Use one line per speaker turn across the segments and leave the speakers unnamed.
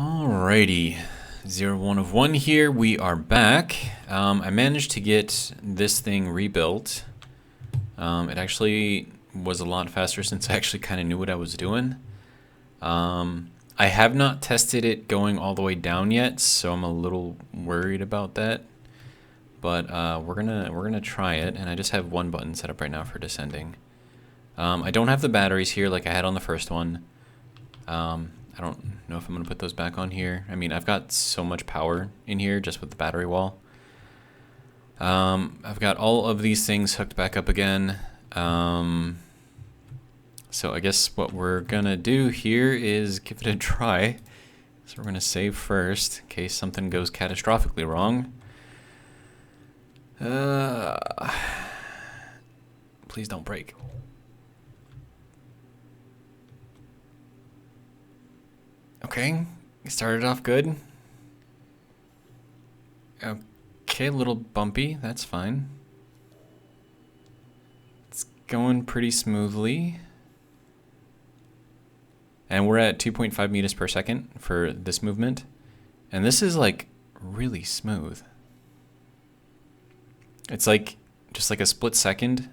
Alrighty, 01 of 1 here. We are back. I managed to get this thing rebuilt. It actually was a lot faster since I actually kind of knew what I was doing. I have not tested it going all the way down yet, so I'm a little worried about that. But we're gonna try it, and I just have one button set up right now for descending. I don't have the batteries here like I had on the first one. I don't know if I'm going to put those back on here. I mean, I've got so much power in here just with the battery wall. I've got all of these things hooked back up again. So I guess what we're going to do here is give it a try. So we're going to save first in case something goes catastrophically wrong. Please don't break. Okay, started off good. Okay, a little bumpy, that's fine. It's going pretty smoothly. And we're at 2.5 meters per second for this movement. And this is like really smooth. It's like just like a split second.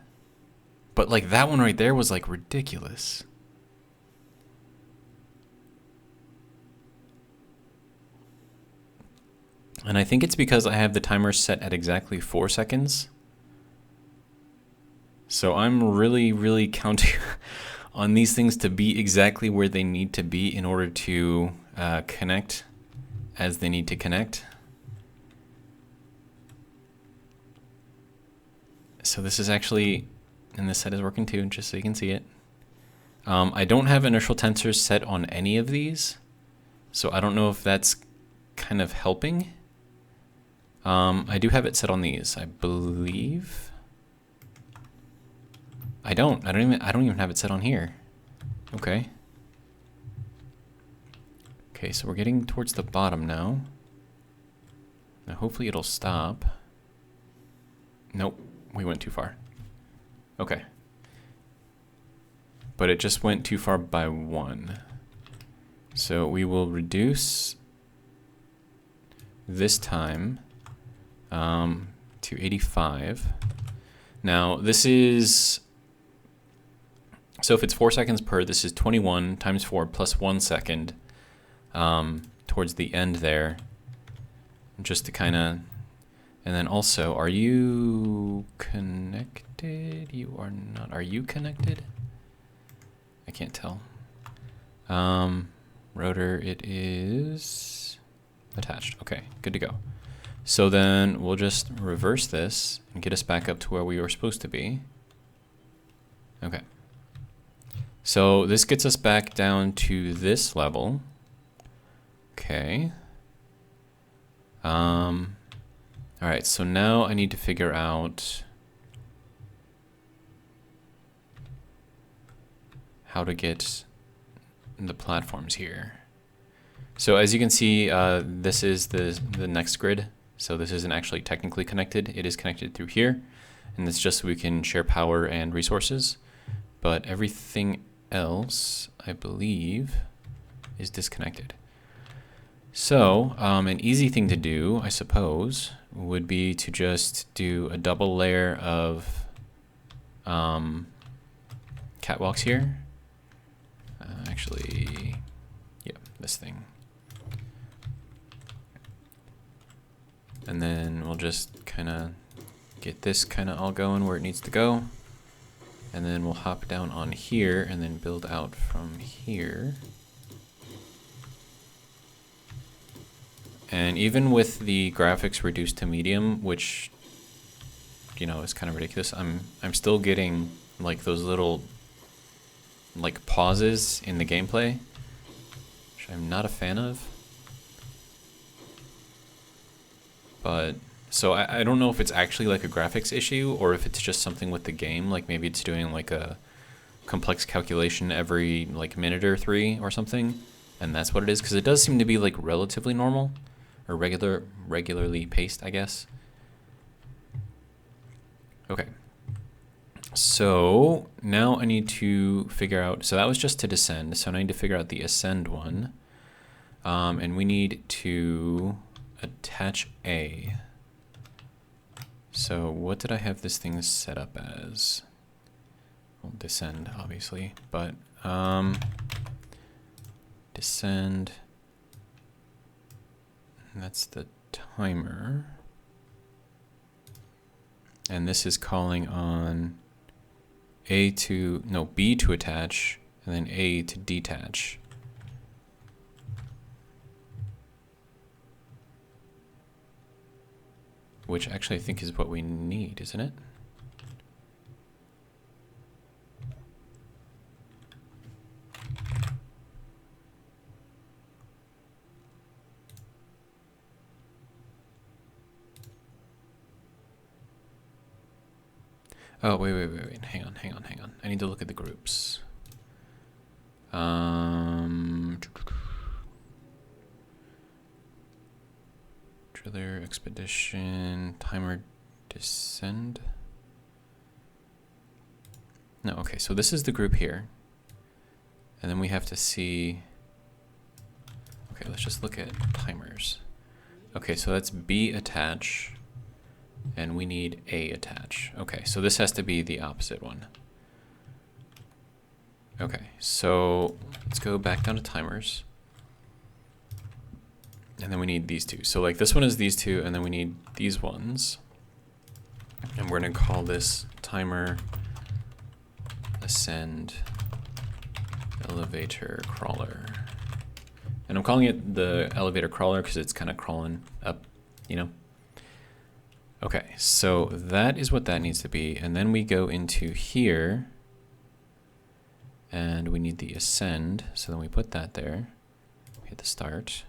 But like that one right there was like ridiculous. And I think it's because I have the timer set at exactly 4 seconds. So I'm really counting on these things to be exactly where they need to be in order to connect as they need to connect. So this is actually, and this set is working too, just so you can see it. I don't have inertial tensors set on any of these, so I don't know if that's kind of helping. I do have it set on these, I believe. I don't even have it set on here. Okay. Okay, so we're getting towards the bottom now. Now hopefully it'll stop. Nope, we went too far. Okay. But it just went too far by 1. So we will reduce this time to 85. Now this is, so if it's 4 seconds per, this is 21 times 4 plus 1 second towards the end there, just to kind of, and then also, are you connected? You are not. Are you connected? I can't tell. Rotor, it is attached. Okay, good to go. So then we'll just reverse this and get us back up to where we were supposed to be. Okay. So this gets us back down to this level. Okay. All right, so now I need to figure out how to get the platforms here. So as you can see, this is the next grid. So this isn't actually technically connected. It is connected through here, and it's just so we can share power and resources. But everything else, I believe, is disconnected. So an easy thing to do, I suppose, would be to just do a double layer of catwalks here. Actually, yeah, this thing. And then we'll just kind of get this kind of all going where it needs to go. And then we'll hop down on here and then build out from here. And even with the graphics reduced to medium, which, you know, is kind of ridiculous, I'm still getting like those little like pauses in the gameplay, which I'm not a fan of. But so I don't know if it's actually like a graphics issue or if it's just something with the game, like maybe it's doing like a complex calculation every like minute or 3 or something, and that's what it is, because it does seem to be like relatively normal or regularly paced, I guess. Okay. So now I need to figure out, so that was just to descend, so I need to figure out the ascend one. And we need to attach A. So what did I have this thing set up as? Well, descend, obviously, but descend. And that's the timer. And this is calling on B to attach, and then A to detach. Which actually I think is what we need, isn't it? Oh, wait. Hang on. I need to look at the groups. Driller, expedition, timer, descend. No, okay, so this is the group here. And then we have to see, okay, let's just look at timers. Okay, so that's B attach, and we need A attach. Okay, so this has to be the opposite one. Okay, so let's go back down to timers. And then we need these two. So like this one is these two, and then we need these ones. And we're gonna call this timer ascend elevator crawler. And I'm calling it the elevator crawler because it's kind of crawling up, you know? Okay, so that is what that needs to be. And then we go into here, and we need the ascend. So then we put that there. We hit the start.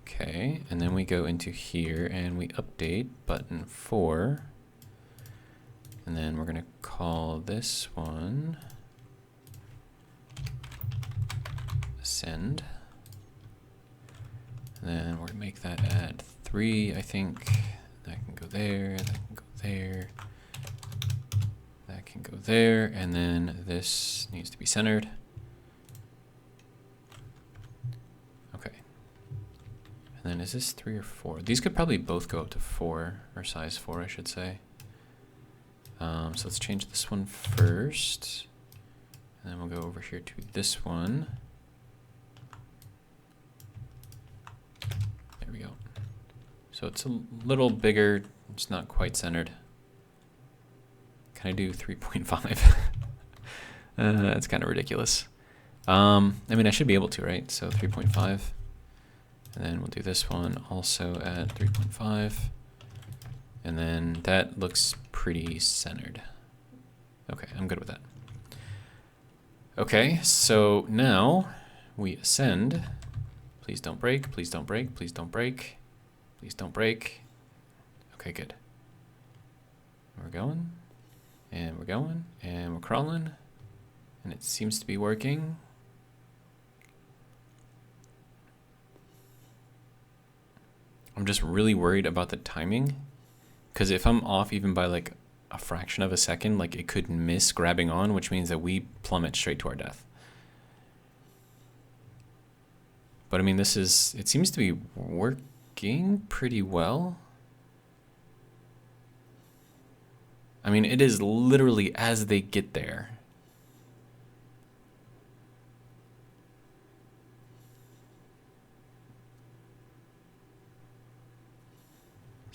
Okay, and then we go into here and we update button 4. And then we're gonna call this one ascend. And then we're gonna make that at 3, I think. That can go there, that can go there. That can go there, and then this needs to be centered. Okay. And then is this 3 or 4? These could probably both go up to 4, or size 4, I should say. So let's change this one first. And then we'll go over here to this one. There we go. So it's a little bigger. It's not quite centered. Can I do 3.5? That's kind of ridiculous. I mean, I should be able to, right? So 3.5. And then we'll do this one also at 3.5. And then that looks pretty centered. Okay, I'm good with that. Okay, so now we ascend. Please don't break, please don't break, please don't break. Please don't break. Okay, good. We're going, and we're going, and we're crawling. And it seems to be working. I'm just really worried about the timing. Because if I'm off even by like a fraction of a second, like it could miss grabbing on, which means that we plummet straight to our death. But I mean, it seems to be working pretty well. I mean, it is literally as they get there.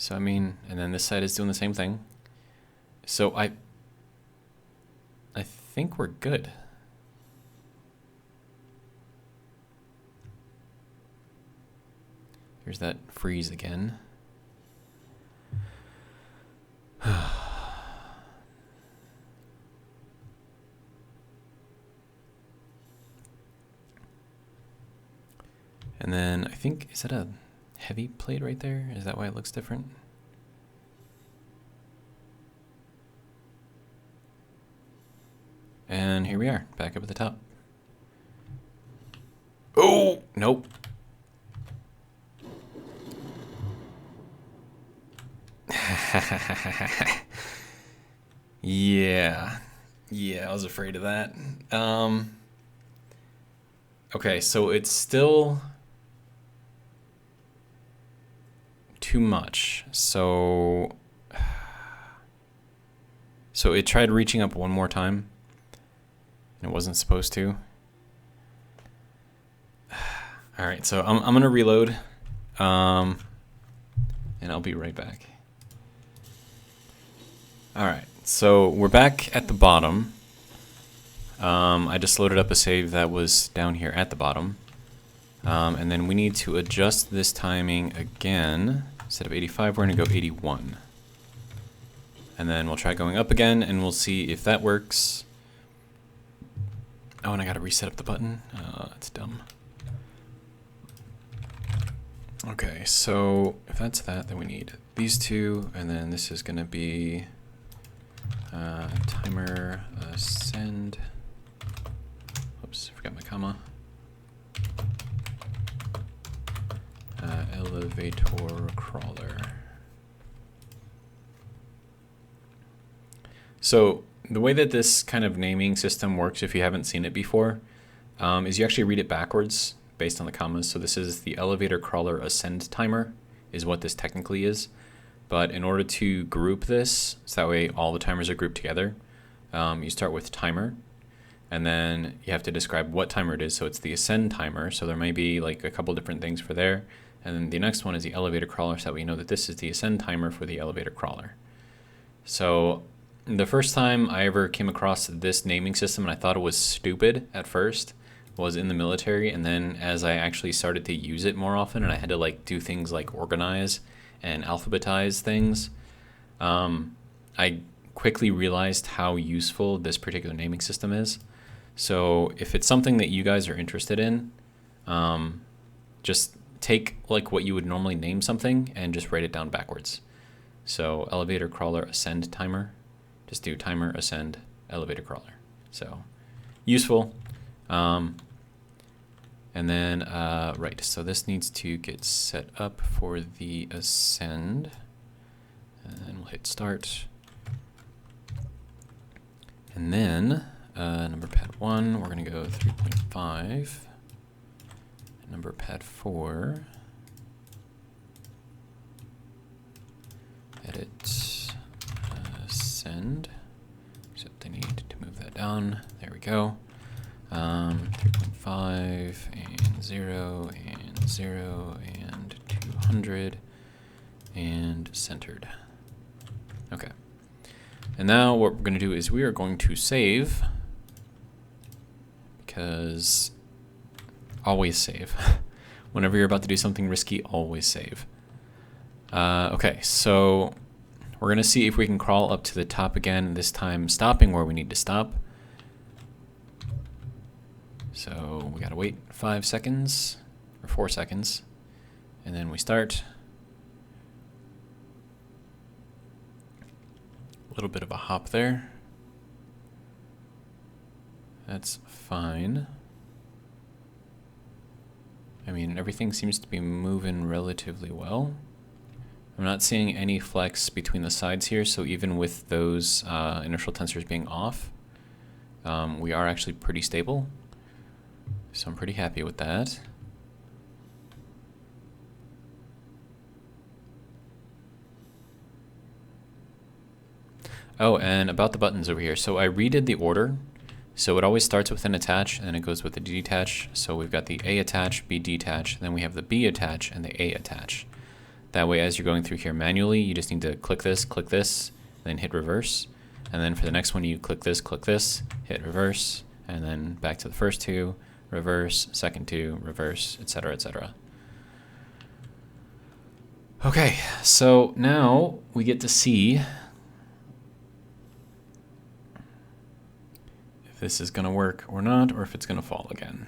So I mean, and then this side is doing the same thing. So I think we're good. There's that freeze again. And then I think, is that a heavy plate right there? Is that why it looks different? And here we are, back up at the top. Oh, nope. Yeah, I was afraid of that. Okay, so it's still too much. So it tried reaching up one more time, and it wasn't supposed to. All right, so I'm gonna reload, and I'll be right back. All right, so we're back at the bottom. I just loaded up a save that was down here at the bottom. And then we need to adjust this timing again. Instead of 85, we're going to go 81. And then we'll try going up again, and we'll see if that works. Oh, and I got to reset up the button. That's dumb. Okay, so if that's that, then we need these two, and then this is going to be timer send. Oops, forgot my comma. Elevator crawler. So the way that this kind of naming system works, if you haven't seen it before, is you actually read it backwards based on the commas. So this is the elevator crawler ascend timer is what this technically is. But in order to group this, so that way all the timers are grouped together, you start with timer, and then you have to describe what timer it is. So it's the ascend timer. So there may be like a couple different things for there. And then the next one is the elevator crawler, so that we know that this is the ascend timer for the elevator crawler. So the first time I ever came across this naming system, and I thought it was stupid at first, was in the military. And then as I actually started to use it more often, and I had to like do things like organize and alphabetize things, I quickly realized how useful this particular naming system is. So if it's something that you guys are interested in, just take like what you would normally name something and just write it down backwards. So elevator crawler ascend timer, just do timer ascend elevator crawler. So useful. And then right, so this needs to get set up for the ascend, and then we'll hit start. And then number pad 1, we're going to go 3.5. Number pad 4, edit, send, except I need to move that down. There we go. 3.5 and 0 and 0 and 200 and centered. Okay. And now what we're going to do is we are going to save, because always save. Whenever you're about to do something risky, always save. Okay, so we're going to see if we can crawl up to the top again, this time stopping where we need to stop. So we got to wait 5 seconds, or 4 seconds, and then we start. A little bit of a hop there. That's fine. I mean, everything seems to be moving relatively well. I'm not seeing any flex between the sides here, so even with those inertial tensors being off, we are actually pretty stable. So I'm pretty happy with that. Oh, and about the buttons over here. So I redid the order. So it always starts with an attach, and then it goes with a detach. So we've got the A attach, B detach, and then we have the B attach, and the A attach. That way, as you're going through here manually, you just need to click this, and then hit reverse. And then for the next one, you click this, hit reverse, and then back to the first two, reverse, second two, reverse, etc., etc. Okay, so now we get to see if this is going to work or not, or if it's going to fall again.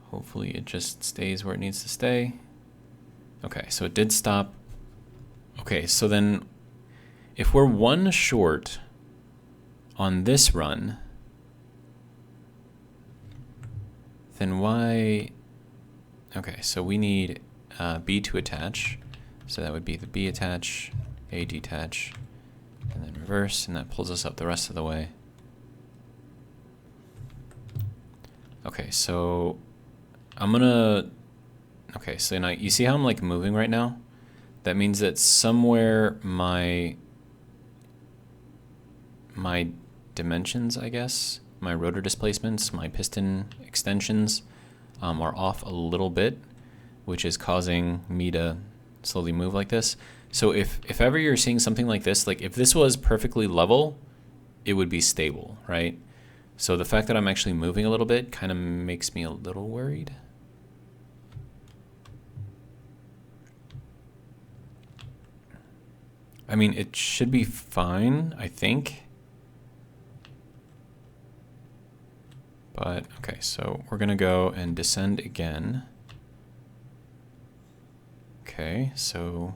Hopefully it just stays where it needs to stay. Okay, so it did stop. Okay, so then if we're one short on this run, then why? Okay, so we need B to attach. So that would be the B attach, A detach, and then reverse, and that pulls us up the rest of the way. Okay, so I'm gonna, okay, so now you see how I'm like moving right now? That means that somewhere my dimensions, I guess, my rotor displacements, my piston extensions are off a little bit, which is causing me to slowly move like this. So if ever you're seeing something like this, like if this was perfectly level, it would be stable, right? So the fact that I'm actually moving a little bit kind of makes me a little worried. I mean, it should be fine, I think. But, okay, so we're gonna go and descend again. Okay, so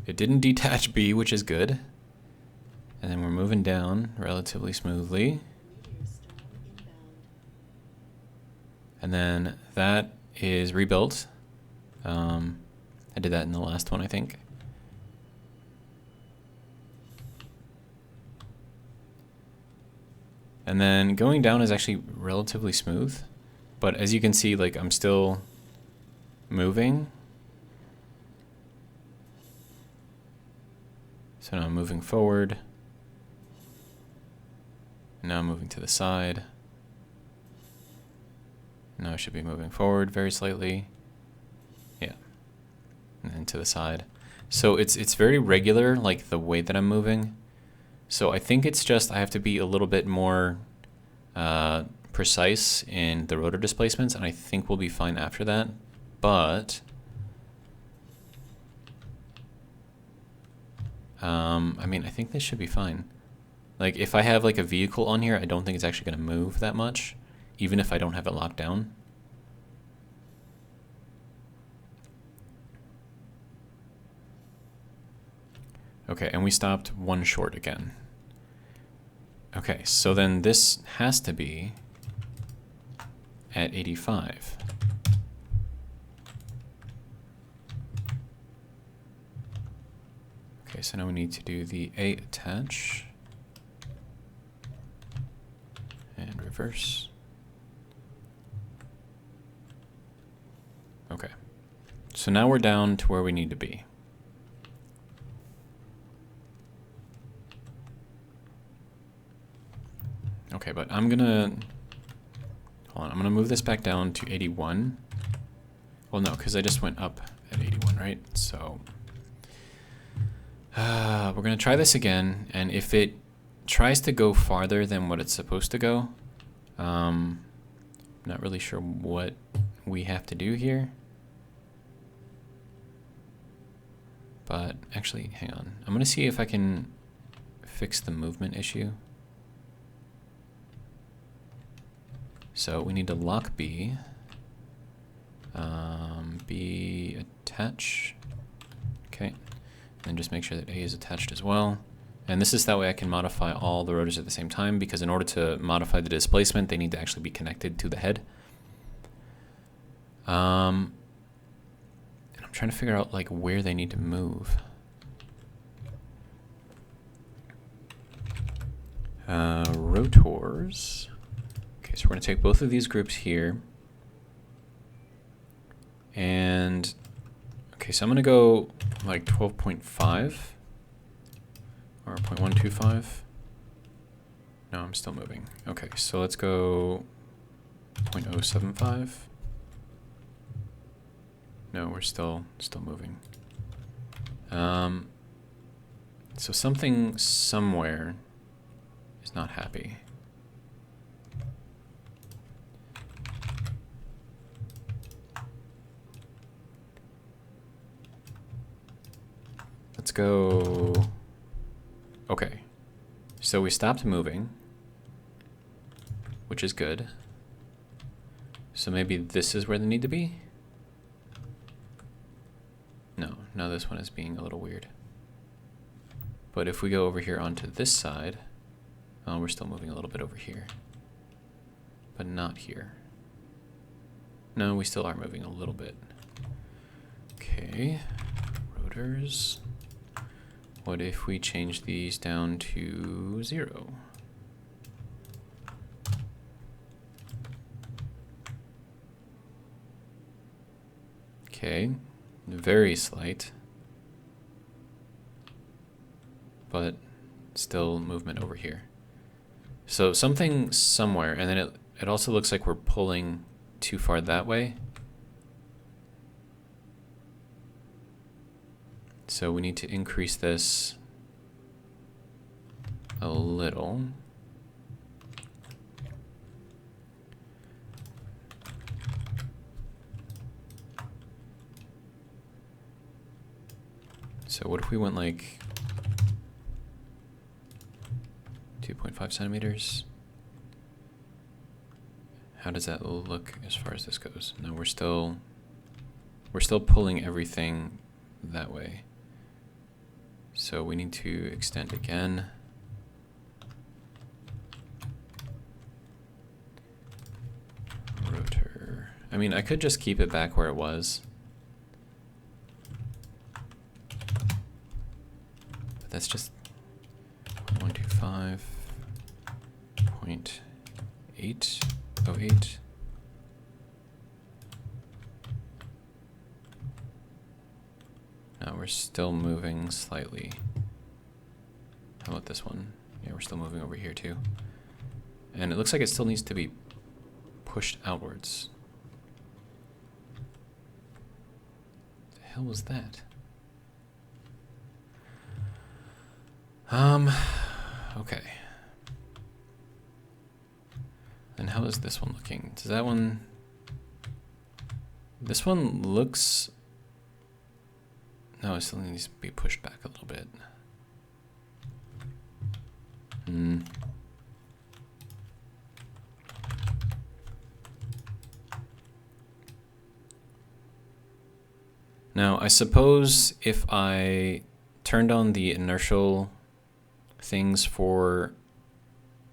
it didn't detach B, which is good. And then we're moving down relatively smoothly. And then that is rebuilt. I did that in the last one, I think. And then going down is actually relatively smooth. But as you can see, like I'm still moving. So now I'm moving forward. Now I'm moving to the side. Now I should be moving forward very slightly. Yeah. And then to the side. So it's very regular, like the way that I'm moving. So I think it's just I have to be a little bit more precise in the rotor displacements, and I think we'll be fine after that. But I mean, I think this should be fine. Like if I have like a vehicle on here, I don't think it's actually going to move that much, even if I don't have it locked down. Okay, and we stopped one short again. Okay, so then this has to be at 85. Okay, so now we need to do the A attach and reverse. Okay, so now we're down to where we need to be. Okay, but I'm gonna, hold on, I'm gonna move this back down to 81. Well, no, because I just went up at 81, right? So we're gonna try this again, and if it tries to go farther than what it's supposed to go, I'm not really sure what we have to do here. But actually, hang on. I'm gonna see if I can fix the movement issue. So we need to lock B, B attach, okay, and just make sure that A is attached as well. And this is that way I can modify all the rotors at the same time, because in order to modify the displacement, they need to actually be connected to the head. And I'm trying to figure out like where they need to move. Rotors. So we're going to take both of these groups here. And, okay, so I'm going to go like 12.5 or 0.125. No, I'm still moving. Okay, so let's go 0.075. No, we're still moving. So something somewhere is not happy. Let's go. Okay, so we stopped moving, which is good. So maybe this is where they need to be? No, this one is being a little weird. But if we go over here onto this side, oh, we're still moving a little bit over here, but not here. No, we still are moving a little bit. Okay, rotors. What if we change these down to 0? Okay, very slight, but still movement over here. So something somewhere, and then it also looks like we're pulling too far that way. So we need to increase this a little. So what if we went like 2.5 centimeters? How does that look as far as this goes? No, we're still pulling everything that way. So we need to extend again. Rotor. I mean, I could just keep it back where it was. But that's just 125, 0.808. No, we're still moving slightly. How about this one? Yeah, we're still moving over here too. And it looks like it still needs to be pushed outwards. What the hell was that? Okay. And how is this one looking? Does that one... This one looks... No, it still needs to be pushed back a little bit. Now, I suppose if I turned on the inertial things for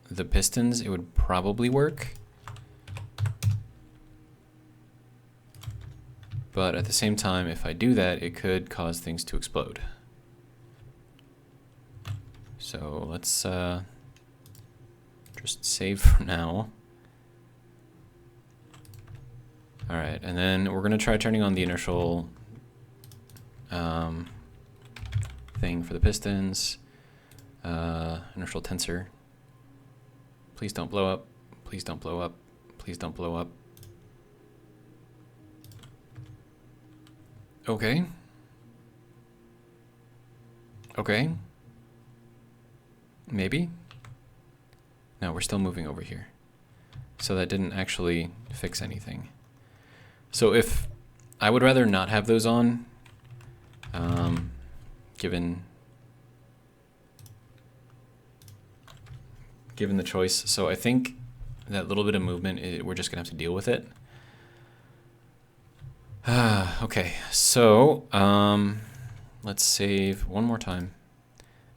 the pistons, it would probably work. But at the same time, if I do that, it could cause things to explode. So let's just save for now. All right, and then we're gonna try turning on the inertial thing for the pistons. Inertial tensor. Please don't blow up. Please don't blow up. Please don't blow up. Okay. Okay. Maybe. No, we're still moving over here. So that didn't actually fix anything. So if I would rather not have those on, given the choice. So I think that little bit of movement, we're just gonna have to deal with it. Okay, so let's save one more time,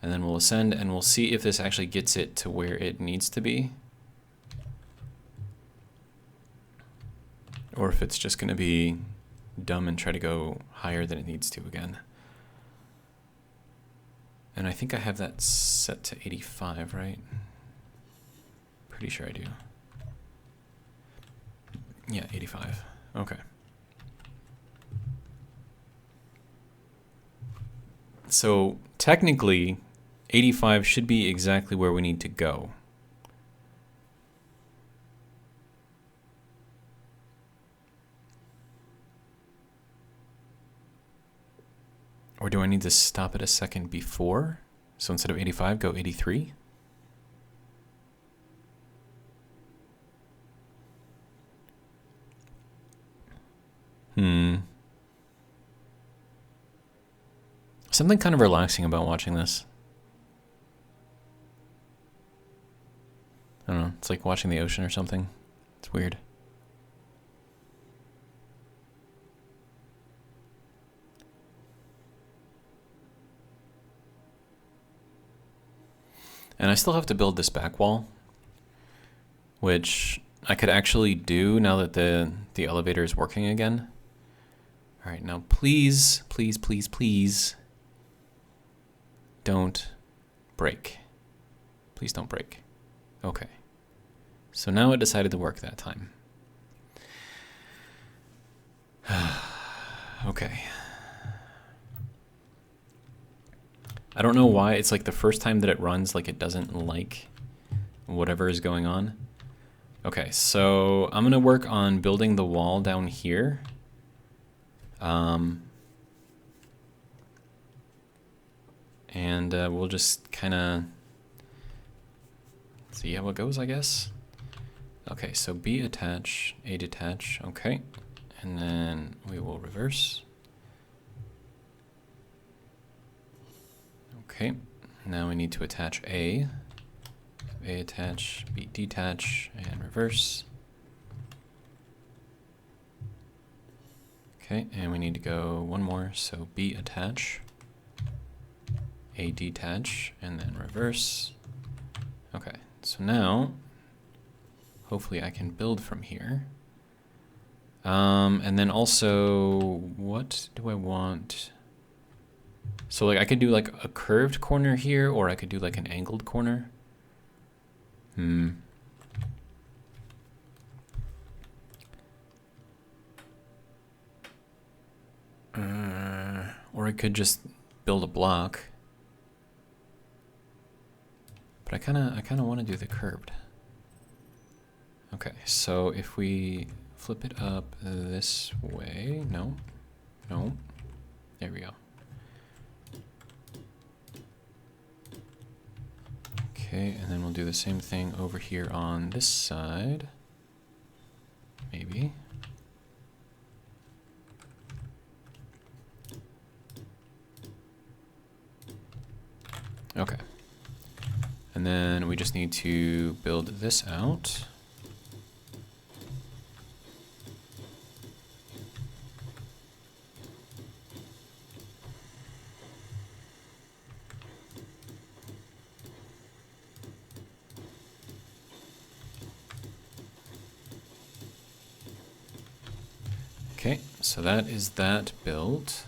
and then we'll ascend, and we'll see if this actually gets it to where it needs to be, or if it's just going to be dumb and try to go higher than it needs to again. And I think I have that set to 85, right? Pretty sure I do. Yeah, 85. Okay. So technically, 85 should be exactly where we need to go. Or do I need to stop it a second before? So instead of 85, go 83? Something kind of relaxing about watching this. I don't know, it's like watching the ocean or something. It's weird. And I still have to build this back wall, which I could actually do now that the elevator is working again. All right, now please, please, please, please don't break. Please don't break. Okay. So now it decided to work that time. Okay. I don't know why. It's like the first time that it runs, like it doesn't like whatever is going on. Okay, so I'm gonna work on building the wall down here. And we'll just kind of see how it goes, I guess. Okay, so B attach, A detach, okay. And then we will reverse. Okay, now we need to attach A. A attach, B detach, and reverse. Okay, and we need to go one more, so B attach, A detach, and then reverse. Okay, so now, hopefully I can build from here. And then also, what do I want? So like I could do like a curved corner here, or I could do like an angled corner. Or I could just build a block. But I kind of want to do the curved. Okay, so if we flip it up this way, no, there we go. Okay, and then we'll do the same thing over here on this side. Maybe. Okay. And then we just need to build this out. Okay, so that is that built.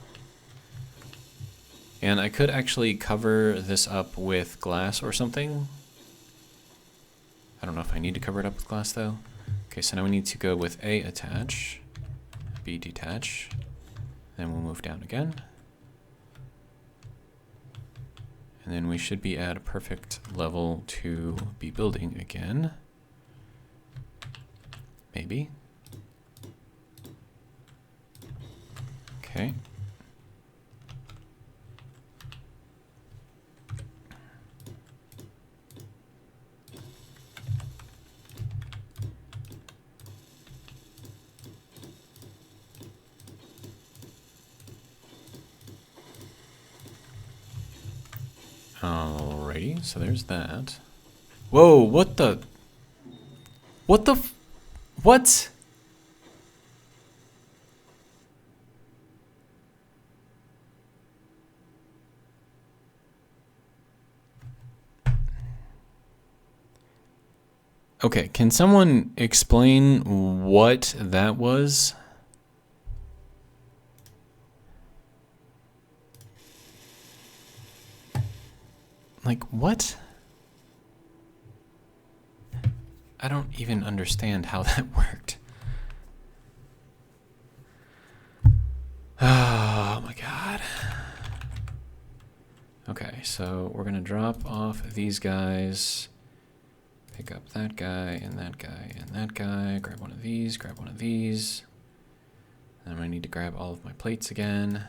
And I could actually cover this up with glass or something. I don't know if I need to cover it up with glass though. Okay, so now we need to go with A attach, B detach, then we'll move down again. And then we should be at a perfect level to be building again. Maybe. Okay. Alrighty, so there's that. Whoa, what the? What the? What? Okay, can someone explain what that was? Like, what? I don't even understand how that worked. Oh my god. Okay, so we're gonna drop off these guys. Pick up that guy, and that guy, and that guy. Grab one of these, grab one of these. Then I need to grab all of my plates again.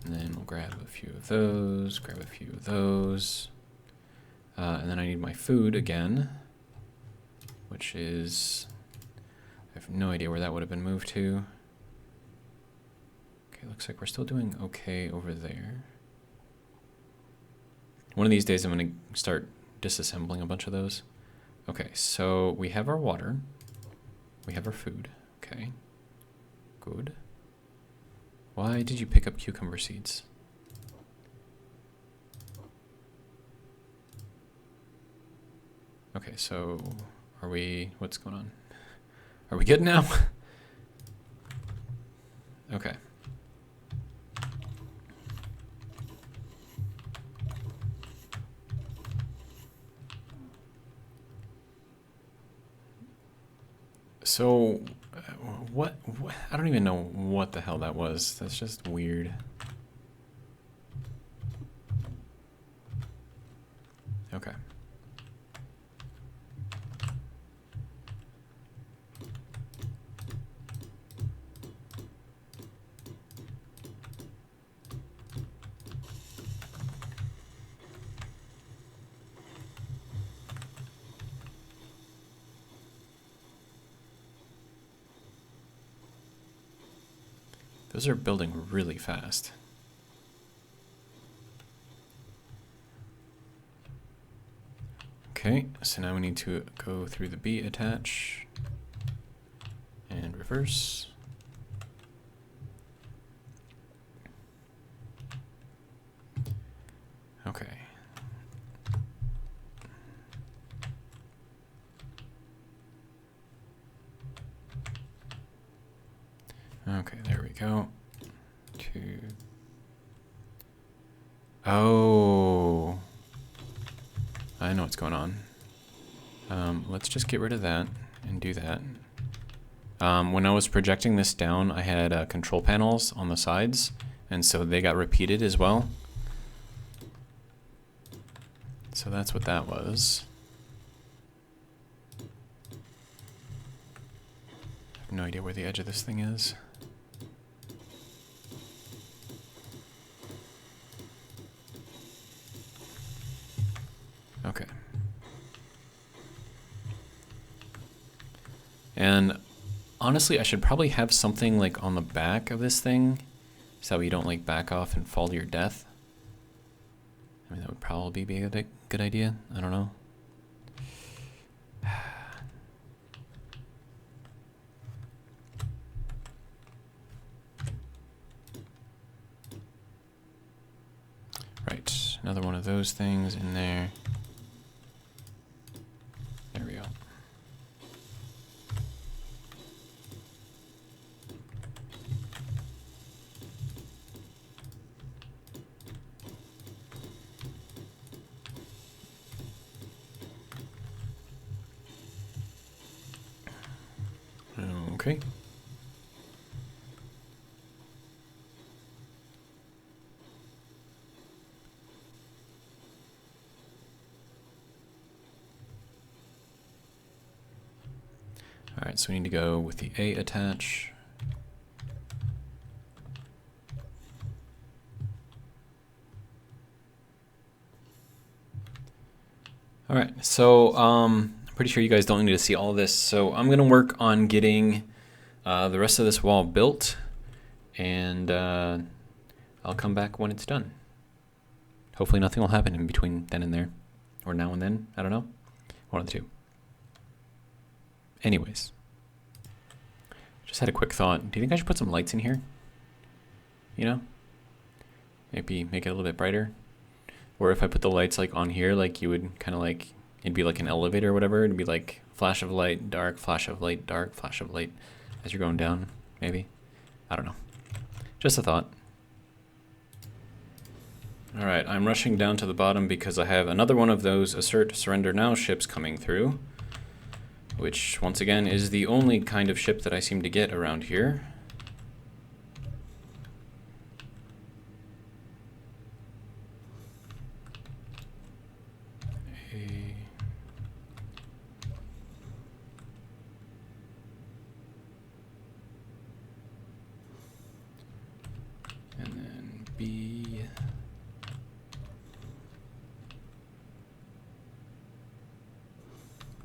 And then we'll grab a few of those, grab a few of those. And then I need my food again, which is, I have no idea where that would have been moved to. Okay, looks like we're still doing okay over there. One of these days I'm going to start disassembling a bunch of those. Okay, so we have our water. We have our food. Okay, good. Why did you pick up cucumber seeds? Okay, so are we, what's going on? Are we good now? Okay. so what? I don't even know what the hell that was. That's just weird. Okay. Those are building really fast. Okay, so now we need to go through the B attach and reverse. Okay. Okay, there we go. Oh, I know what's going on. Let's just get rid of that and do that. When I was projecting this down, I had control panels on the sides, and so they got repeated as well. So that's what that was. I have no idea where the edge of this thing is. Okay. And honestly, I should probably have something like on the back of this thing so you don't like back off and fall to your death. I mean, that would probably be a good idea. I don't know. Right, another one of those things in there. There we go. Okay. All right, so we need to go with the A attach. All right, so I'm pretty sure you guys don't need to see all of this. So I'm gonna work on getting the rest of this wall built, and I'll come back when it's done. Hopefully nothing will happen in between then and there, or now and then, I don't know, one of the two. Anyways, just had a quick thought. Do you think I should put some lights in here? You know, maybe make it a little bit brighter. Or if I put the lights like on here, like you would kind of like, it'd be like an elevator or whatever. It'd be like flash of light, dark, flash of light, dark, flash of light as you're going down, maybe. I don't know. Just a thought. All right, I'm rushing down to the bottom because I have another one of those assert surrender now ships coming through, which once again is the only kind of ship that I seem to get around here. And then B.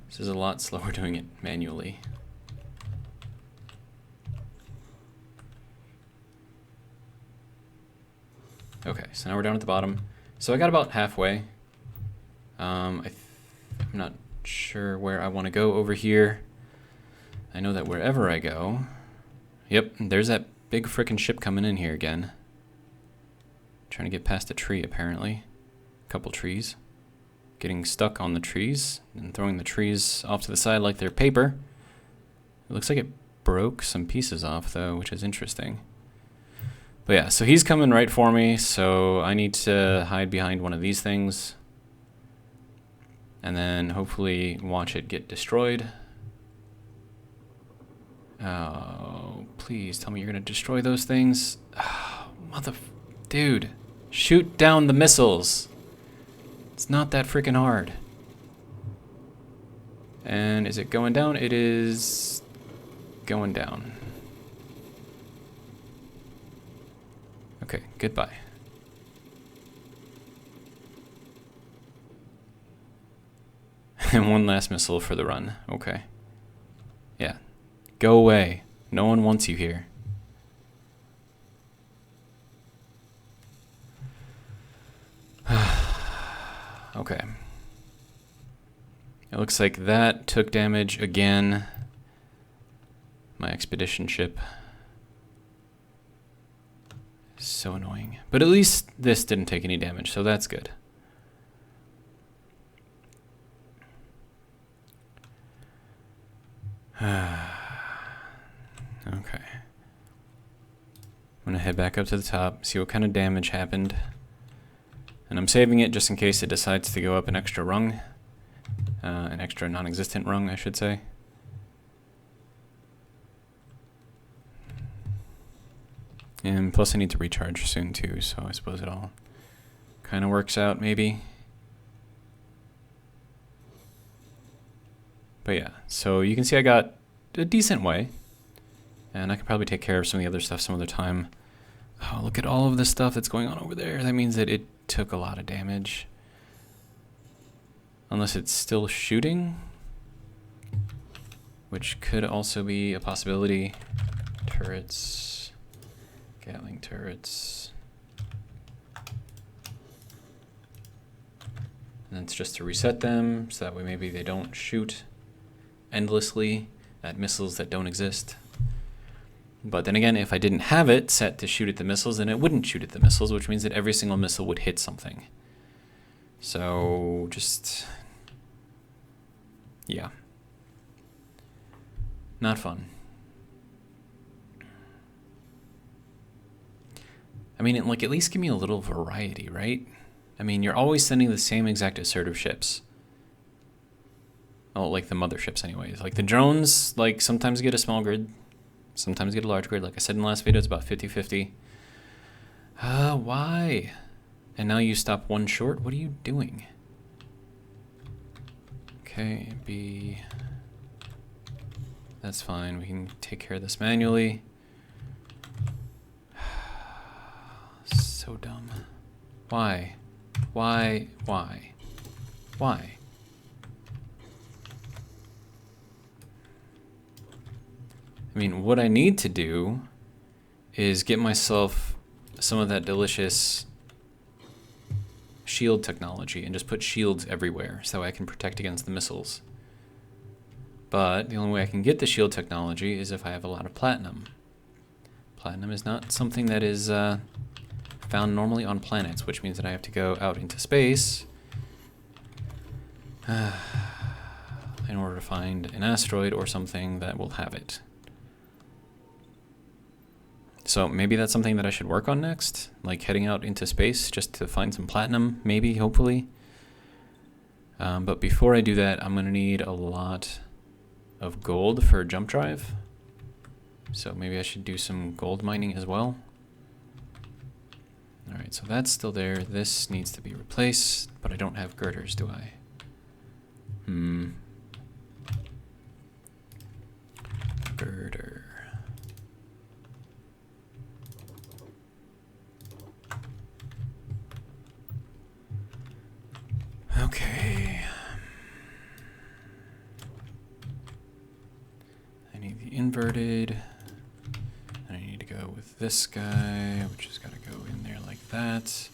This is a lot slower doing it manually. Okay, so now we're down at the bottom. So I got about halfway. I'm not sure where I want to go over here. I know that wherever I go... Yep, there's that big frickin' ship coming in here again. Trying to get past a tree, apparently. A couple trees. Getting stuck on the trees and throwing the trees off to the side like they're paper. It looks like it broke some pieces off, though, which is interesting. But yeah, so he's coming right for me, so I need to hide behind one of these things. And then hopefully watch it get destroyed. Oh, please tell me you're gonna destroy those things. Oh, dude, shoot down the missiles. It's not that freaking hard. And is it going down? It is going down. Okay, goodbye. And one last missile for the run. Okay. Yeah. Go away. No one wants you here. Okay. It looks like that took damage again. My expedition ship. So annoying. But at least this didn't take any damage, so that's good. Okay. I'm gonna head back up to the top, see what kind of damage happened. And I'm saving it just in case it decides to go up an extra rung. An extra non-existent rung, I should say. And plus I need to recharge soon too, so I suppose it all kind of works out maybe. But yeah, so you can see I got a decent way. And I could probably take care of some of the other stuff some other time. Oh, look at all of the stuff that's going on over there. That means that it took a lot of damage. Unless it's still shooting. Which could also be a possibility. Turrets. Gatling turrets. And it's just to reset them, so that way maybe they don't shoot endlessly at missiles that don't exist. But then again, if I didn't have it set to shoot at the missiles, then it wouldn't shoot at the missiles, which means that every single missile would hit something. So, just... yeah. Not fun. I mean, like, at least give me a little variety, right? I mean, you're always sending the same exact assertive ships. Oh, like the motherships anyways. Like the drones, like, sometimes get a small grid, sometimes get a large grid. Like I said in the last video, it's about 50-50. Why? And now you stop one short? What are you doing? Okay, B. That's fine. We can take care of this manually. So dumb. Why? Why? Why? Why? I mean, what I need to do is get myself some of that delicious shield technology and just put shields everywhere so I can protect against the missiles. But the only way I can get the shield technology is if I have a lot of platinum. Platinum is not something that is found normally on planets, which means that I have to go out into space in order to find an asteroid or something that will have it. So maybe that's something that I should work on next, like heading out into space just to find some platinum, maybe, hopefully. But before I do that, I'm going to need a lot of gold for a jump drive. So maybe I should do some gold mining as well. Alright, so that's still there. This needs to be replaced, but I don't have girders, do I? Girder. Okay. I need the inverted. And I need to go with this guy, which has got to go in there like that.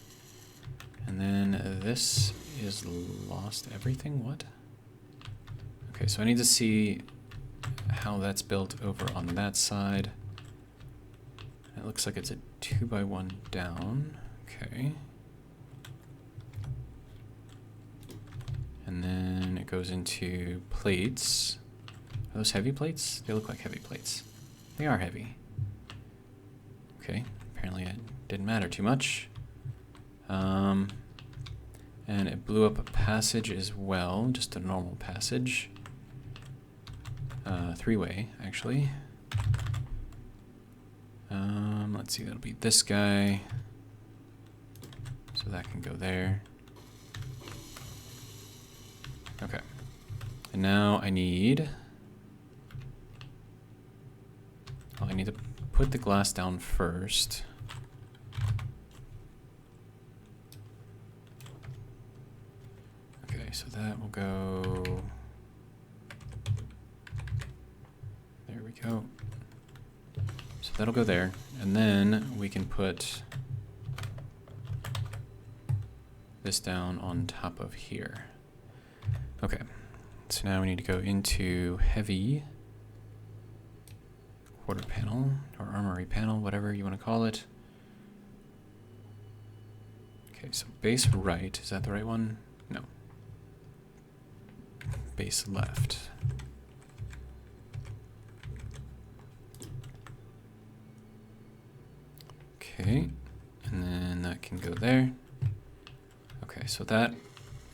And then this is lost everything. What? Okay, so I need to see how that's built over on that side. It looks like it's a 2x1 down. Okay. And then it goes into plates. Are those heavy plates? They look like heavy plates. They are heavy. Okay, apparently it didn't matter too much. And it blew up a passage as well, just a normal passage. Three-way, actually. Let's see, that'll be this guy. So that can go there. Okay. And now I need... Well, I need to put the glass down first. Okay, so that will go... There we go. So that'll go there. And then we can put this down on top of here. Okay, so now we need to go into heavy quarter panel or armory panel, whatever you want to call it. Okay, so base right, is that the right one? No. Base left. Okay, and then that can go there. Okay, so that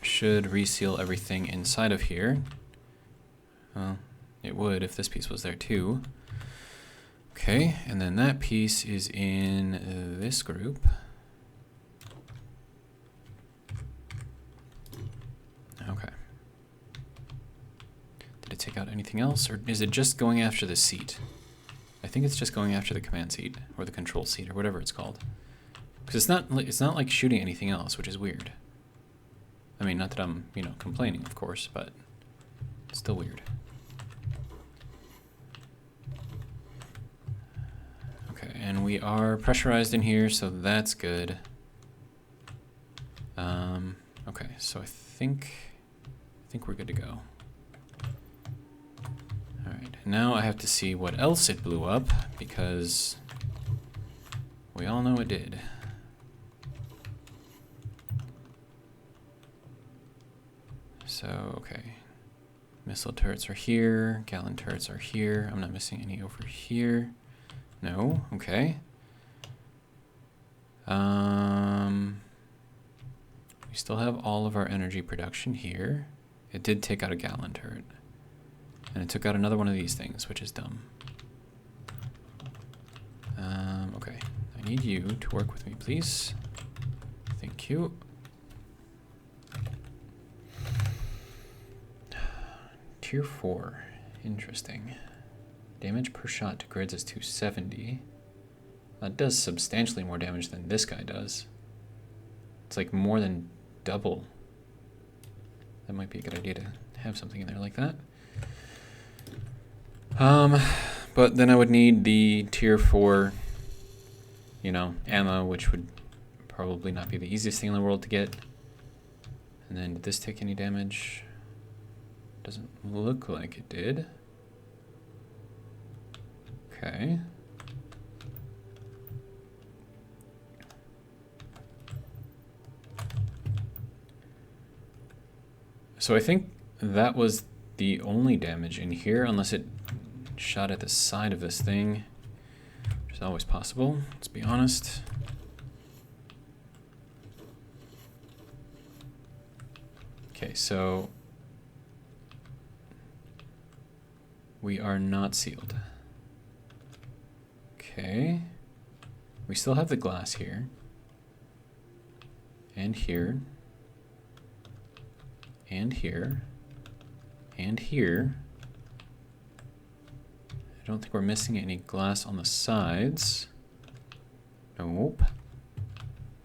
should reseal everything inside of here. Well, it would if this piece was there too. Okay, and then that piece is in this group. Okay. Did it take out anything else, or is it just going after the seat? I think it's just going after the command seat, or the control seat, or whatever it's called. Because it's not like shooting anything else, which is weird. I mean, not that I'm, you know, complaining, of course, but it's still weird. Okay, and we are pressurized in here, so that's good. Okay, so I think we're good to go. All right, now I have to see what else it blew up, because we all know it did. So, okay. Missile turrets are here. Gallon turrets are here. I'm not missing any over here. No, okay. We still have all of our energy production here. It did take out a gallon turret. And it took out another one of these things, which is dumb. Okay. I need you to work with me, please. Thank you. Tier 4. Interesting. Damage per shot to grids is 270. That does substantially more damage than this guy does. It's like more than double. That might be a good idea to have something in there like that. But then I would need the tier 4, you know, ammo, which would probably not be the easiest thing in the world to get. And then did this take any damage? Doesn't look like it did. Okay. So I think that was the only damage in here, unless it shot at the side of this thing, which is always possible, let's be honest. Okay, so we are not sealed. Okay. We still have the glass here. And here. And here. And here. I don't think we're missing any glass on the sides. Nope.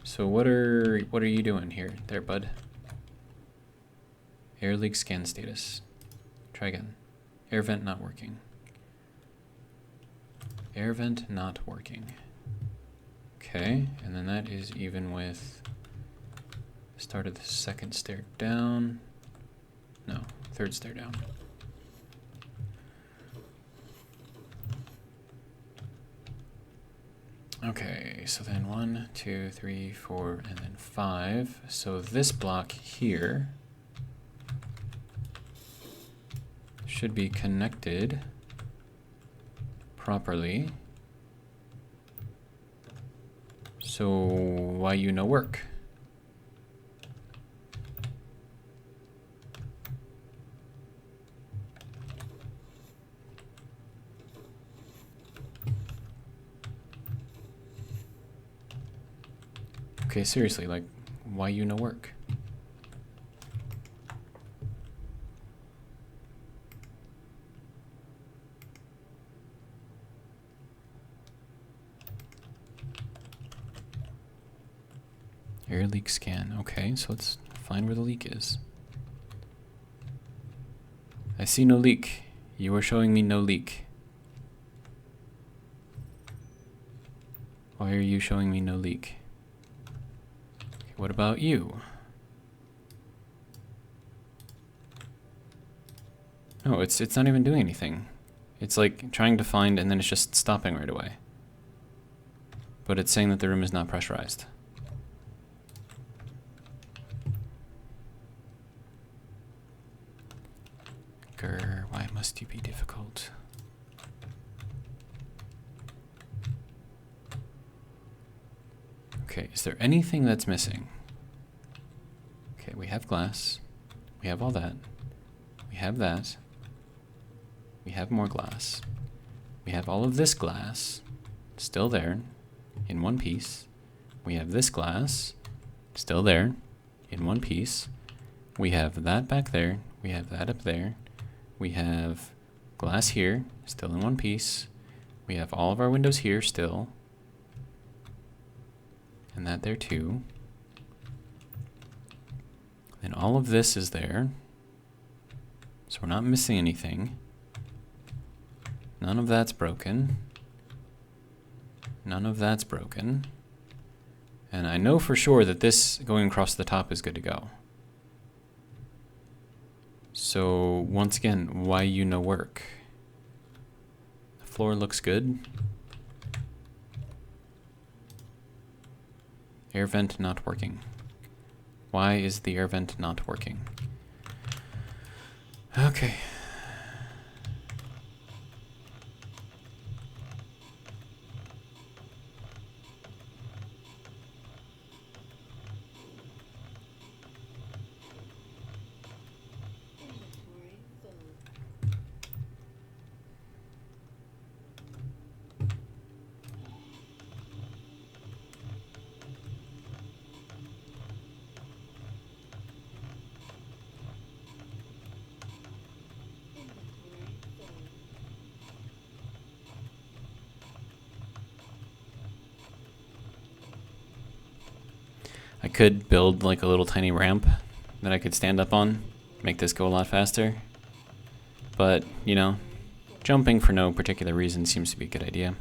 So what are you doing here there, bud? Air leak scan status. Try again. Air vent not working. Air vent not working. Okay, and then that is even with the start of the second stair down. No, third stair down. Okay, so then 1, 2, 3, 4, and then 5. So this block here should be connected properly. So why you no work? Okay, seriously, like, why you no work? Air leak scan. Okay, so let's find where the leak is. I see no leak. You are showing me no leak. Why are you showing me no leak? Okay, what about you? No, it's not even doing anything. It's like trying to find and then it's just stopping right away. But it's saying that the room is not pressurized. Grr, why must you be difficult? Okay, is there anything that's missing? Okay, we have glass. We have all that. We have that. We have more glass. We have all of this glass still there in one piece. We have this glass still there in one piece. We have that back there. We have that up there. We have glass here still in one piece. We have all of our windows here still. And that there too. Then all of this is there. So we're not missing anything. None of that's broken. None of that's broken. And I know for sure that this going across the top is good to go. So once again, why you no work? The floor looks good. Air vent not working. Why is the air vent not working? Okay. I could build like a little tiny ramp that I could stand up on, make this go a lot faster. But, you know, jumping for no particular reason seems to be a good idea.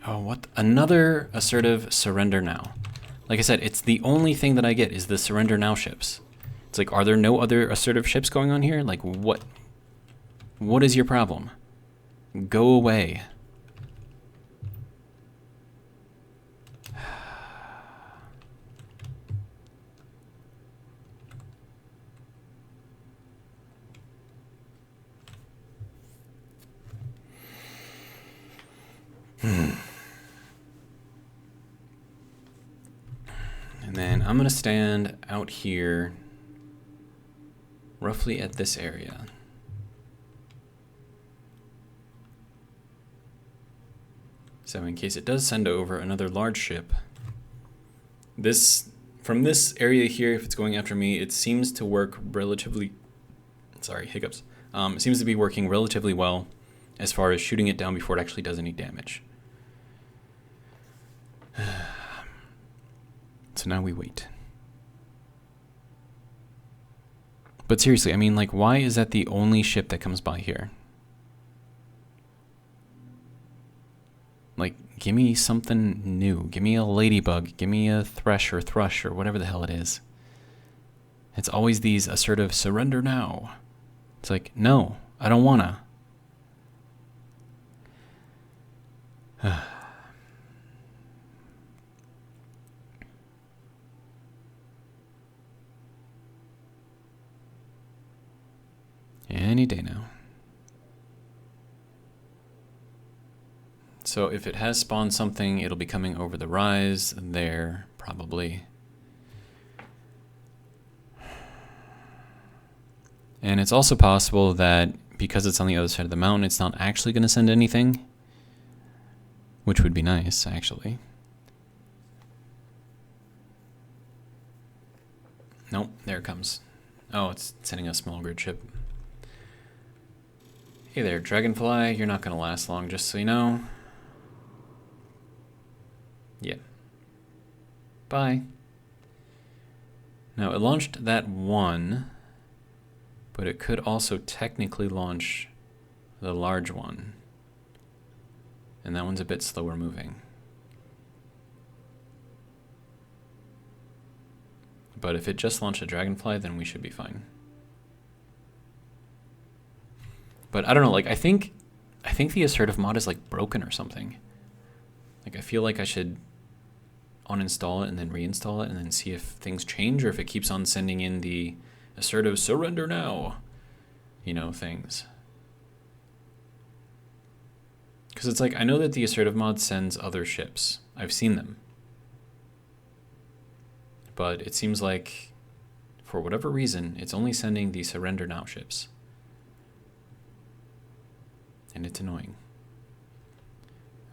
Oh, what? Another assertive surrender now. Like I said, it's the only thing that I get is the surrender now ships. It's like, are there no other assertive ships going on here? Like, what? What is your problem? Go away. And then I'm going to stand out here roughly at this area. So in case it does send over another large ship, from this area here, if it's going after me, it seems to work relatively, sorry, hiccups. It seems to be working relatively well as far as shooting it down before it actually does any damage. So now we wait. But seriously, I mean, like, why is that the only ship that comes by here? Like, give me something new. Give me a ladybug. Give me a thrush or whatever the hell it is. It's always these assertive surrender now. It's like, no, I don't wanna. Any day now. So if it has spawned something, it'll be coming over the rise there, probably. And it's also possible that because it's on the other side of the mountain, it's not actually going to send anything, which would be nice, actually. Nope, there it comes. Oh, it's sending a small grid ship. Hey there, Dragonfly, you're not going to last long, just so you know. Yeah. Bye. Now, it launched that one, but it could also technically launch the large one. And that one's a bit slower moving. But if it just launched a Dragonfly, then we should be fine. But I don't know, like I think the assertive mod is like broken or something. Like I feel like I should uninstall it and then reinstall it and then see if things change or if it keeps on sending in the assertive surrender now, you know, things. Because it's like, I know that the assertive mod sends other ships. I've seen them. But it seems like, for whatever reason, it's only sending the surrender now ships. And it's annoying.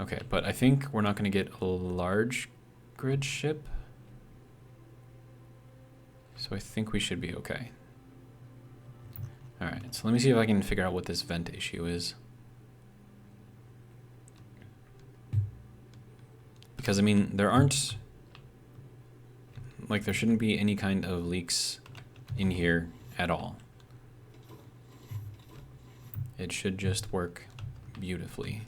Okay, but I think we're not going to get a large grid ship. So I think we should be okay. Alright, so let me see if I can figure out what this vent issue is. Because, I mean, there aren't... Like, there shouldn't be any kind of leaks in here at all. It should just work beautifully.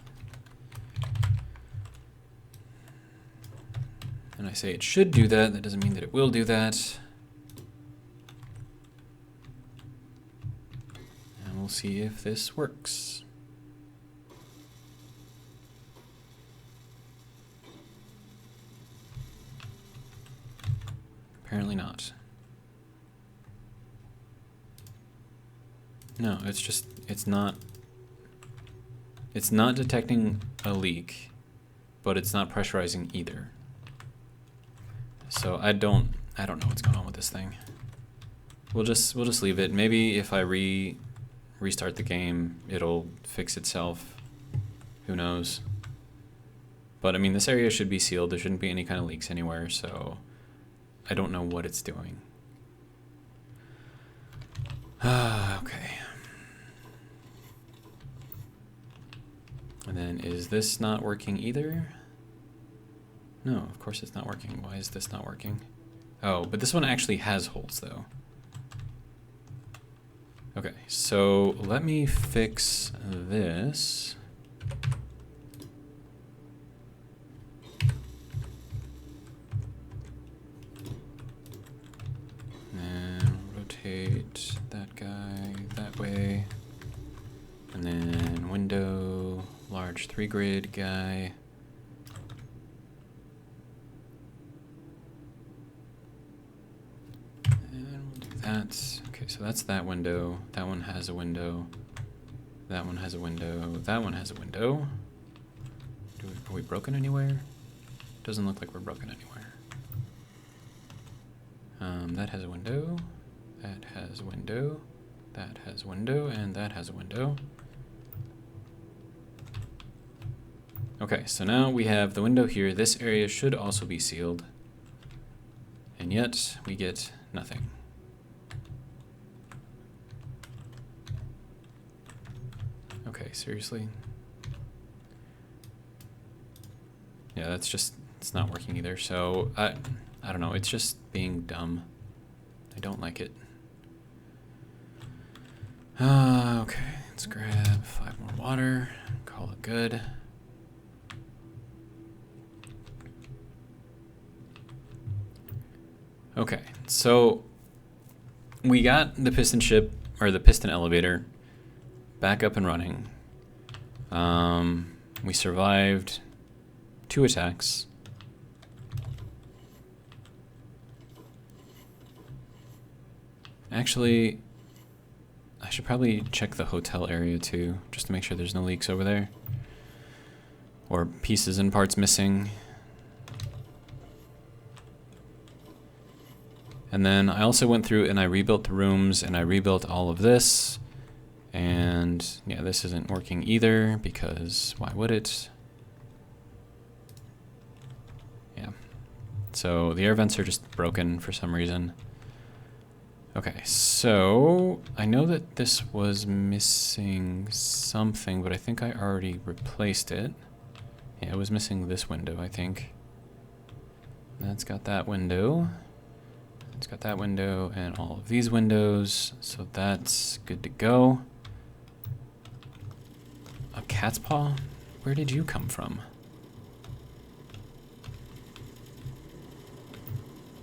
And I say it should do that, that doesn't mean that it will do that. And we'll see if this works. Apparently not. No, it's just, it's not detecting a leak, but it's not pressurizing either. So I don't know what's going on with this thing. We'll just leave it. Maybe if I restart the game, it'll fix itself. Who knows? But I mean, this area should be sealed. There shouldn't be any kind of leaks anywhere, so I don't know what it's doing. Okay. And then is this not working either? No, of course it's not working. Why is this not working? Oh, but this one actually has holes though. Okay, so let me fix this. And rotate that guy that way. And then window, large 3 grid guy. That. Okay, so that's that window. That one has a window. That one has a window. That one has a window. Are we broken anywhere? Doesn't look like we're broken anywhere. That has a window. That has a window. That has a window. And that has a window. Okay, so now we have the window here. This area should also be sealed. And yet, we get nothing. Okay, seriously? Yeah, that's just, it's not working either. So, I don't know, it's just being dumb. I don't like it. Okay, let's grab 5 more water, call it good. Okay, so we got the piston ship, or the piston elevator, back up and running. We survived 2 attacks. Actually, I should probably check the hotel area too, just to make sure there's no leaks over there. Or pieces and parts missing. And then I also went through and I rebuilt the rooms and I rebuilt all of this. And yeah, this isn't working either because why would it? Yeah. So the air vents are just broken for some reason. Okay, so I know that this was missing something, but I think I already replaced it. Yeah, it was missing this window, I think. That's got that window. It's got that window and all of these windows, so that's good to go. A cat's paw? Where did you come from?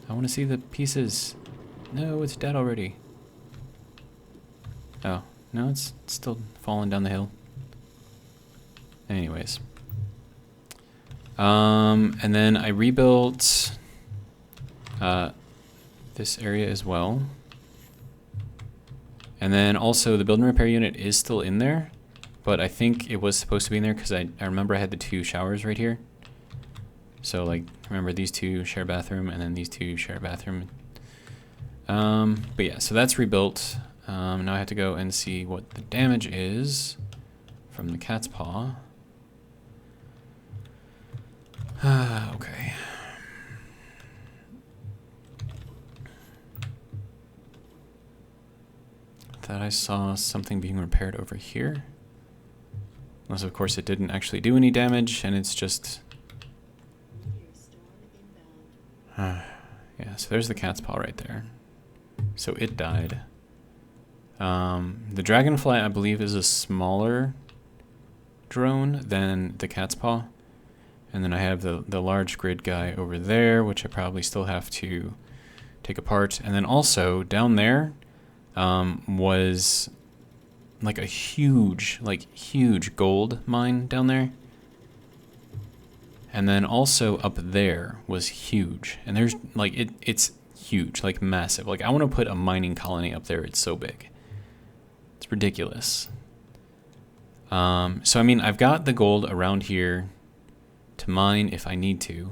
I want to see the pieces. No, it's dead already. Oh, no, it's still falling down the hill. Anyways. And then I rebuilt this area as well. And then also the build and repair unit is still in there, but I think it was supposed to be in there because I remember I had the 2 showers right here. So like, remember these 2 share bathroom and then these 2 share bathroom. But yeah, so that's rebuilt. Now I have to go and see what the damage is from the cat's paw. Okay. Thought I saw something being repaired over here. Unless, of course, it didn't actually do any damage, and it's just... yeah, so there's the cat's paw right there. So it died. The dragonfly, I believe, is a smaller drone than the cat's paw. And then I have the large grid guy over there, which I probably still have to take apart. And then also down there was like a huge gold mine down there. And then also up there was huge. And there's like, it's huge, like massive. Like I want to put a mining colony up there. It's so big. It's ridiculous. So I mean, I've got the gold around here to mine if I need to.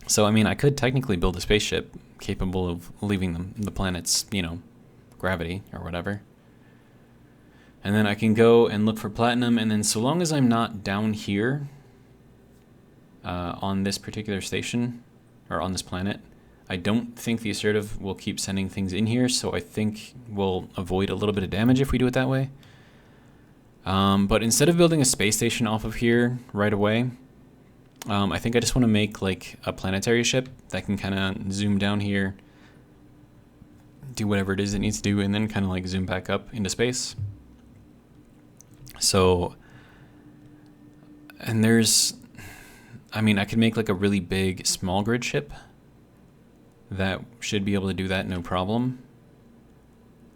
So I mean, I could technically build a spaceship capable of leaving the planet's, you know, gravity or whatever. And then I can go and look for platinum, and then so long as I'm not down here on this particular station, or on this planet, I don't think the assertive will keep sending things in here, so I think we'll avoid a little bit of damage if we do it that way. But instead of building a space station off of here right away, I think I just want to make like a planetary ship that can kind of zoom down here, do whatever it is it needs to do, and then kind of like zoom back up into space. So, and there's, I mean, I could make like a really big small grid ship that should be able to do that no problem.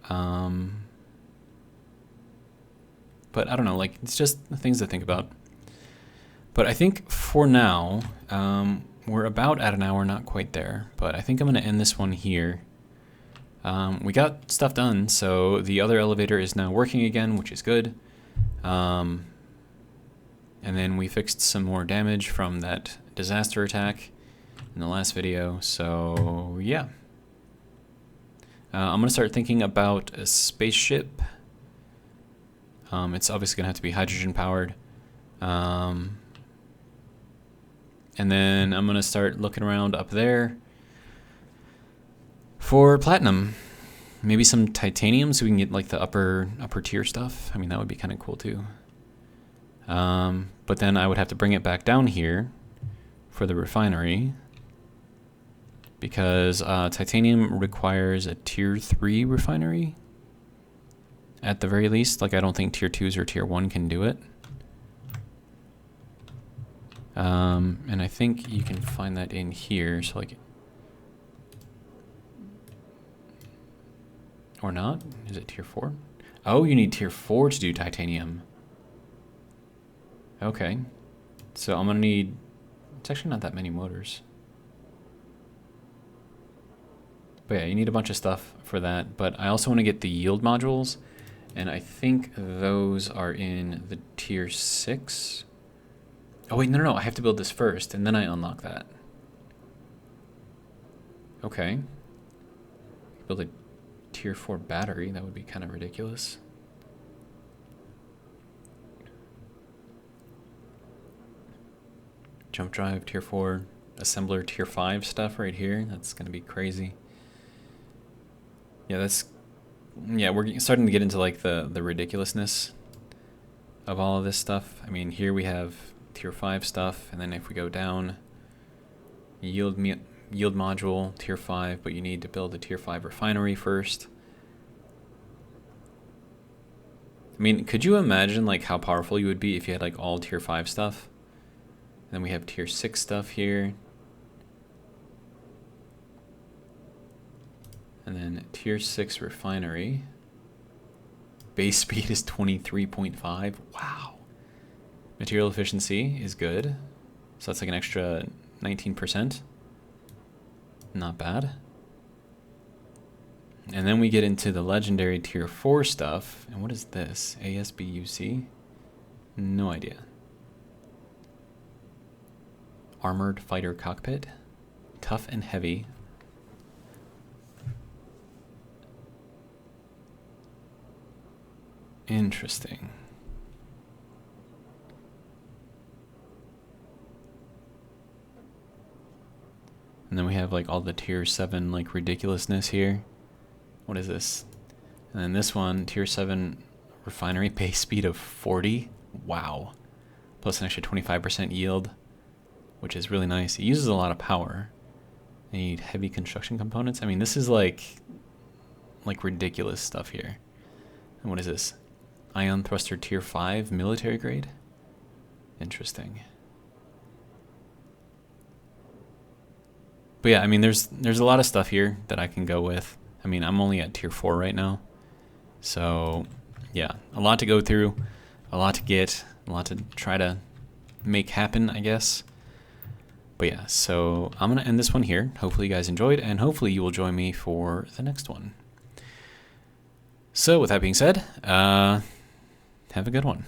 But I don't know, like, it's just things to think about. But I think for now, we're about at an hour, not quite there, but I think I'm going to end this one here. We got stuff done, so the other elevator is now working again, which is good. And then we fixed some more damage from that disaster attack in the last video, so yeah. I'm going to start thinking about a spaceship. It's obviously going to have to be hydrogen powered. And then I'm going to start looking around up there for platinum. Maybe some titanium so we can get like the upper tier stuff. I mean, that would be kind of cool too. But then I would have to bring it back down here for the refinery, because titanium requires a tier 3 refinery at the very least. Like, I don't think tier 2s or tier 1 can do it. And I think you can find that in here, so like, or not? Is it tier 4? Oh, you need tier 4 to do titanium. Okay. So I'm gonna need, it's actually not that many motors. But yeah, you need a bunch of stuff for that. But I also want to get the yield modules, and I think those are in the tier 6 Oh wait, no, I have to build this first, and then I unlock that. Okay. Build a tier 4 battery, that would be kind of ridiculous. Jump drive, tier 4, assembler, tier 5 stuff right here. That's going to be crazy. Yeah, we're starting to get into like the ridiculousness of all of this stuff. I mean, here we have tier 5 stuff, and then if we go down, yield module, tier 5, but you need to build a tier 5 refinery first. I mean, could you imagine like how powerful you would be if you had like all tier 5 stuff? And then we have tier 6 stuff here. And then tier 6 refinery. Base speed is 23.5. Wow. Material efficiency is good. So that's like an extra 19%. Not bad. And then we get into the legendary tier 4 stuff. And what is this? ASBUC? No idea. Armored fighter cockpit. Tough and heavy. Interesting. And then we have like all the tier 7 like ridiculousness here. What is this? And then this one, tier 7 refinery, base speed of 40. Wow. Plus an extra 25% yield, which is really nice. It uses a lot of power. They need heavy construction components. I mean, this is like ridiculous stuff here. And what is this? Ion thruster tier 5 military grade? Interesting. But yeah, I mean, there's a lot of stuff here that I can go with. I mean, I'm only at tier 4 right now. So yeah, a lot to go through, a lot to get, a lot to try to make happen, I guess. But yeah, so I'm going to end this one here. Hopefully you guys enjoyed, and hopefully you will join me for the next one. So with that being said, have a good one.